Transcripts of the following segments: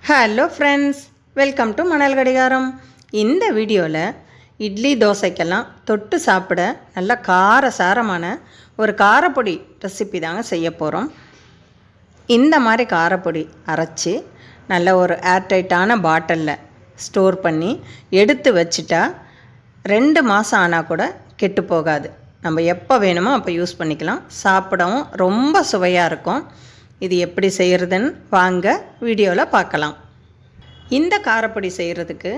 Hello friends, welcome to மணல் கடிகாரம். இந்த வீடியோவில் இட்லி தோசைக்கெல்லாம் தொட்டு சாப்பிட நல்ல காரசாரமான ஒரு காரப்பொடி ரெசிபி தாங்க செய்ய போகிறோம். இந்த மாதிரி காரப்பொடி அரைச்சி நல்ல ஒரு ஏர்டைட்டான பாட்டிலில் ஸ்டோர் பண்ணி எடுத்து வச்சுட்டா 2 மாதம் ஆனால் கூட கெட்டு போகாது. நம்ம எப்போ வேணுமோ அப்போ யூஸ் பண்ணிக்கலாம். சாப்பிடவும் ரொம்ப சுவையாக இருக்கும். இது எப்படி செய்கிறதுன்னு வாங்க வீடியோவில் பார்க்கலாம். இந்த காரப்பொடி செய்கிறதுக்கு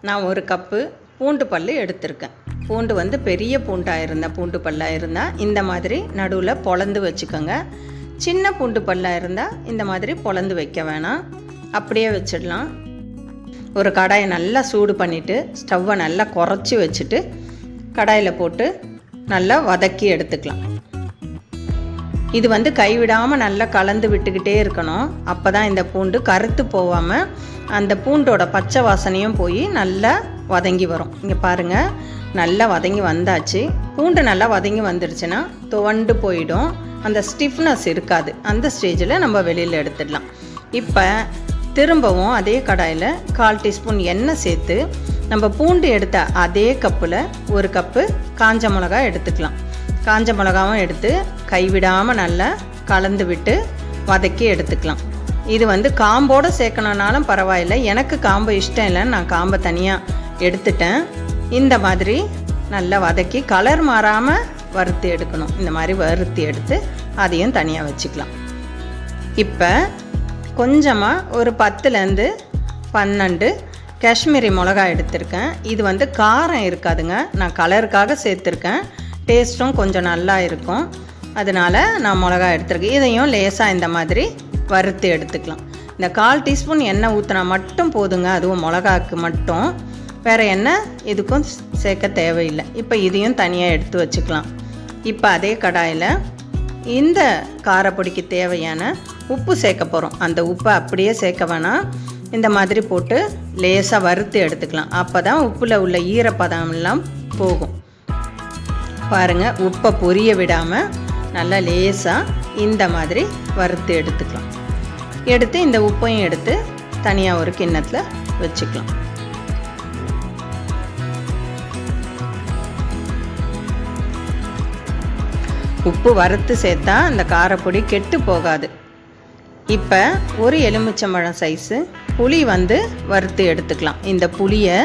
நான் 1 கப்பு பூண்டு பல் எடுத்திருக்கேன். பூண்டு பெரிய பூண்டாக இருந்தால், பூண்டு பல்லாக இருந்தால் இந்த மாதிரி நடுவில் பொளந்து வச்சுக்கோங்க. சின்ன பூண்டு பல்லாக இருந்தால் இந்த மாதிரி பொளந்து வைக்க வேணாம், அப்படியே வச்சிடலாம். ஒரு கடாயை நல்லா சூடு பண்ணிவிட்டு ஸ்டவ்வை நல்லா குறைச்சி வச்சுட்டு கடாயில் போட்டு நல்லா வதக்கி எடுத்துக்கலாம். இது கைவிடாமல் நல்லா கலந்து விட்டுக்கிட்டே இருக்கணும். அப்போ தான் இந்த பூண்டு கருத்து போகாமல் அந்த பூண்டோட பச்சை வாசனையும் போய் நல்லா வதங்கி வரும். இங்கே பாருங்கள், நல்லா வதங்கி வந்தாச்சு. பூண்டு நல்லா வதங்கி வந்துடுச்சுன்னா துவண்டு போயிடும், அந்த ஸ்டிஃப்னஸ் இருக்காது. அந்த ஸ்டேஜில் நம்ம வெளியில் எடுத்துடலாம். இப்போ திரும்பவும் அதே கடாயில் 1/4 டீஸ்பூன் எண்ணெய் சேர்த்து நம்ம பூண்டு எடுத்த அதே கப்பில் 1 கப்பு காஞ்ச மிளகாய் எடுத்துக்கலாம். காஞ்ச மிளகாவும் எடுத்து கைவிடாமல் நல்லா கலந்து விட்டு வதக்கி எடுத்துக்கலாம். இது காம்போடு சேர்க்கணுன்னாலும் பரவாயில்லை. எனக்கு காம்பு இஷ்டம் இல்லைன்னு நான் காம்பை தனியாக எடுத்துட்டேன். இந்த மாதிரி நல்லா வதக்கி கலர் மாறாமல் வறுத்து எடுக்கணும். இந்த மாதிரி வறுத்து எடுத்து அதையும் தனியாக வச்சுக்கலாம். இப்போ கொஞ்சமாக ஒரு 10லேருந்து 12 காஷ்மீரி மிளகா எடுத்திருக்கேன். இது காரம் இருக்காதுங்க, நான் கலருக்காக சேர்த்துருக்கேன். டேஸ்ட்டும் கொஞ்சம் நல்லா இருக்கும், அதனால் நான் மிளகா எடுத்துருக்கேன். இதையும் லேசாக இந்த மாதிரி வறுத்து எடுத்துக்கலாம். இந்த 1/4 டீஸ்பூன் எண்ணெய் ஊற்றினா மட்டும் போதுங்க, அதுவும் மிளகாக்கு மட்டும். வேறு எண்ணெய் எதுக்கும் சேர்க்க தேவையில்லை. இப்போ இதையும் தனியாக எடுத்து வச்சுக்கலாம். இப்போ அதே கடாயில் இந்த காரப்பொடிக்கு தேவையான உப்பு சேர்க்க போகிறோம். அந்த உப்பை அப்படியே சேர்க்க வேணாம், இந்த மாதிரி போட்டு லேசாக வறுத்து எடுத்துக்கலாம். அப்போ தான் உப்பில் உள்ள ஈரப்பதம்லாம் போகும். பாருங்கள், உப்பை பொரிய விடாமல் நல்லா லேசாக இந்த மாதிரி வறுத்து எடுத்துக்கலாம். எடுத்து இந்த உப்பையும் எடுத்து தனியாக ஒரு கிண்ணத்தில் வச்சுக்கலாம். உப்பு வறுத்து சேர்த்தா அந்த காரப்பொடி கெட்டு போகாது. இப்போ ஒரு எலுமிச்சம்பழம் சைஸு புளி வறுத்து எடுத்துக்கலாம். இந்த புளியை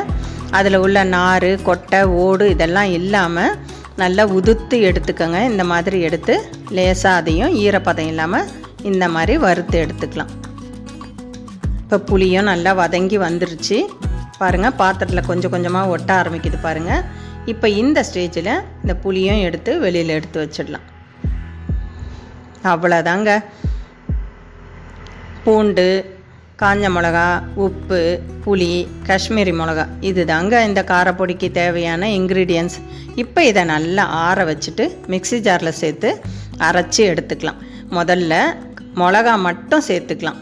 அதில் உள்ள நார், கொட்டை, ஓடு இதெல்லாம் இல்லாமல் நல்லா உதுத்து எடுத்துக்கோங்க. இந்த மாதிரி எடுத்து லேசாக அதையும் ஈரப்பதம் இல்லாமல் இந்த மாதிரி வறுத்து எடுத்துக்கலாம். இப்போ புளியும் நல்லா வதங்கி வந்துருச்சு. பாருங்கள், பாத்திரத்தில் கொஞ்சம் கொஞ்சமாக ஒட்ட ஆரம்பிக்குது பாருங்கள். இப்போ இந்த ஸ்டேஜில் இந்த புளியும் எடுத்து வெளியில் எடுத்து வச்சிடலாம். அவ்வளோதாங்க. பூண்டு, காஞ்ச மிளகா, உப்பு, புளி, காஷ்மீரி மிளகா, இது தாங்க இந்த காரப்பொடிக்கு தேவையான இன்க்ரீடியன்ட்ஸ். இப்போ இதை நல்லா ஆற வச்சுட்டு மிக்ஸி ஜாரில் சேர்த்து அரைச்சி எடுத்துக்கலாம். முதல்ல மிளகா மட்டும் சேர்த்துக்கலாம்.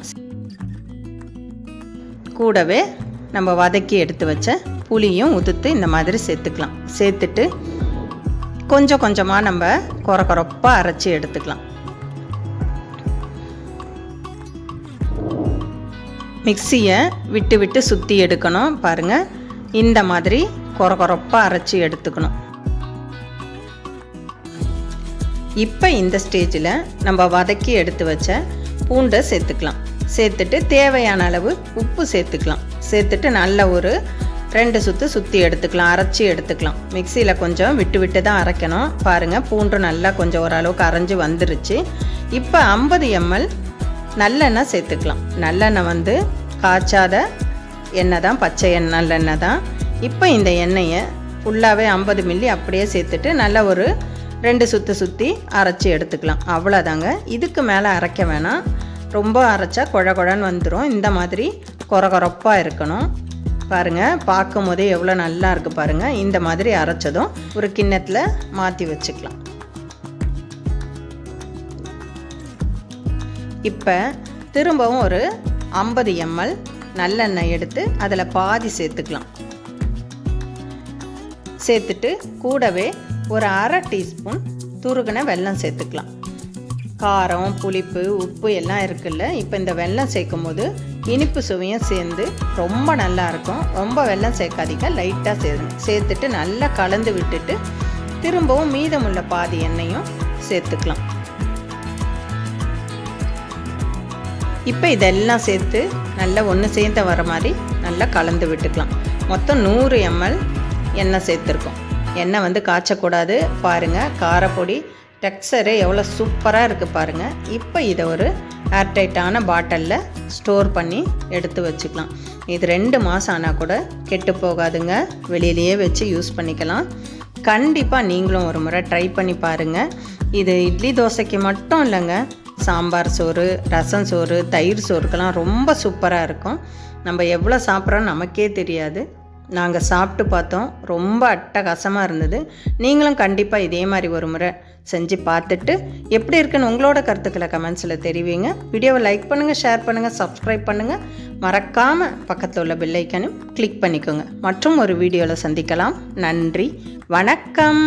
கூடவே நம்ம வதக்கி எடுத்து வச்ச புளியும் உதுத்து இந்த மாதிரி சேர்த்துக்கலாம். சேர்த்துட்டு கொஞ்சம் கொஞ்சமாக நம்ம கொரப்பாக அரைச்சி எடுத்துக்கலாம். மிக்சியை விட்டு விட்டு சுற்றி எடுக்கணும். பாருங்கள், இந்த மாதிரி கொரப்பாக அரைச்சி எடுத்துக்கணும். இப்போ இந்த ஸ்டேஜில் நம்ம வதக்கி எடுத்து வச்ச பூண்டை சேர்த்துக்கலாம். சேர்த்துட்டு தேவையான அளவு உப்பு சேர்த்துக்கலாம். சேர்த்துட்டு நல்ல ஒரு 2 சுற்று சுற்றி எடுத்துக்கலாம், அரைச்சி எடுத்துக்கலாம். மிக்சியில் கொஞ்சம் விட்டு விட்டு தான் அரைக்கணும். பாருங்கள், பூண்டு நல்லா கொஞ்சம் ஓரளவுக்கு அரைஞ்சி வந்துருச்சு. இப்போ 50 ml நல்லெண்ணெய் சேர்த்துக்கலாம். நல்லெண்ணெய் காய்ச்சாத எண்ணெய் தான், பச்சை நல்லெண்ணெய் தான். இப்போ இந்த எண்ணெயை ஃபுல்லாகவே 50 மில்லி அப்படியே சேர்த்துட்டு நல்லா ஒரு 2 சுற்று சுற்றி அரைச்சி எடுத்துக்கலாம். அவ்வளோதாங்க. இதுக்கு மேலே அரைக்க வேணாம், ரொம்ப அரைச்சா குழன்னு வந்துடும். இந்த மாதிரி கொரப்பாக இருக்கணும். பாருங்கள், பார்க்கும் போதே எவ்வளோ நல்லா இருக்குது பாருங்கள். இந்த மாதிரி அரைச்சதும் ஒரு கிண்ணத்தில் மாற்றி வச்சுக்கலாம். இப்போ திரும்பவும் ஒரு 50 ml நல்லெண்ணெய் எடுத்து அதில் பாதி சேர்த்துக்கலாம். சேர்த்துட்டு கூடவே ஒரு 1/2 டீஸ்பூன் துருகின வெல்லம் சேர்த்துக்கலாம். காரம், புளிப்பு, உப்பு எல்லாம் இருக்குல்ல, இப்போ இந்த வெல்லம் சேர்க்கும் போது இனிப்பு சுவையும் சேர்ந்து ரொம்ப நல்லாயிருக்கும். ரொம்ப வெல்லம் சேர்க்காதீங்க, லைட்டாக சேர்த்துட்டு நல்லா கலந்து விட்டுட்டு திரும்பவும் மீதமுள்ள பாதி எண்ணெயும் சேர்த்துக்கலாம். இப்போ இதெல்லாம் சேர்த்து நல்லா ஒன்று சேர்ந்து வர மாதிரி நல்லா கலந்து விட்டுக்கலாம். மொத்தம் 100 ml எண்ணெய் சேர்த்துருக்கோம். எண்ணெய் காய்ச்சக்கூடாது. பாருங்கள், காரப்பொடி டெக்ஸ்சரே எவ்வளோ சூப்பராக இருக்குது பாருங்கள். இப்போ இதை ஒரு ஏர்டைட்டான பாட்டிலில் ஸ்டோர் பண்ணி எடுத்து வச்சுக்கலாம். இது 2 மாதம் ஆனால் கூட கெட்டு போகாதுங்க. வெளியிலேயே வச்சு யூஸ் பண்ணிக்கலாம். கண்டிப்பாக நீங்களும் ஒரு முறை ட்ரை பண்ணி பாருங்கள். இது இட்லி தோசைக்கு மட்டும் இல்லைங்க, சாம்பார் சோறு, ரசம் சோறு, தயிர் சோறுக்கெல்லாம் ரொம்ப சூப்பராக இருக்கும். நம்ம எவ்வளோ சாப்பிட்றோன்னு நமக்கே தெரியாது. நாங்கள் சாப்பிட்டு பார்த்தோம், ரொம்ப அட்டகாசமாக இருந்தது. நீங்களும் கண்டிப்பாக இதே மாதிரி ஒரு முறை செஞ்சு பார்த்துட்டு எப்படி இருக்குன்னு உங்களோட கருத்துக்களை கமெண்ட்ஸில் தெரிவிங்க. வீடியோவை லைக் பண்ணுங்கள், ஷேர் பண்ணுங்கள், சப்ஸ்கிரைப் பண்ணுங்கள். மறக்காமல் பக்கத்தில் உள்ள பெல் ஐக்கனையும் கிளிக் பண்ணிக்கோங்க. மற்றும் ஒரு வீடியோவில் சந்திக்கலாம். நன்றி, வணக்கம்.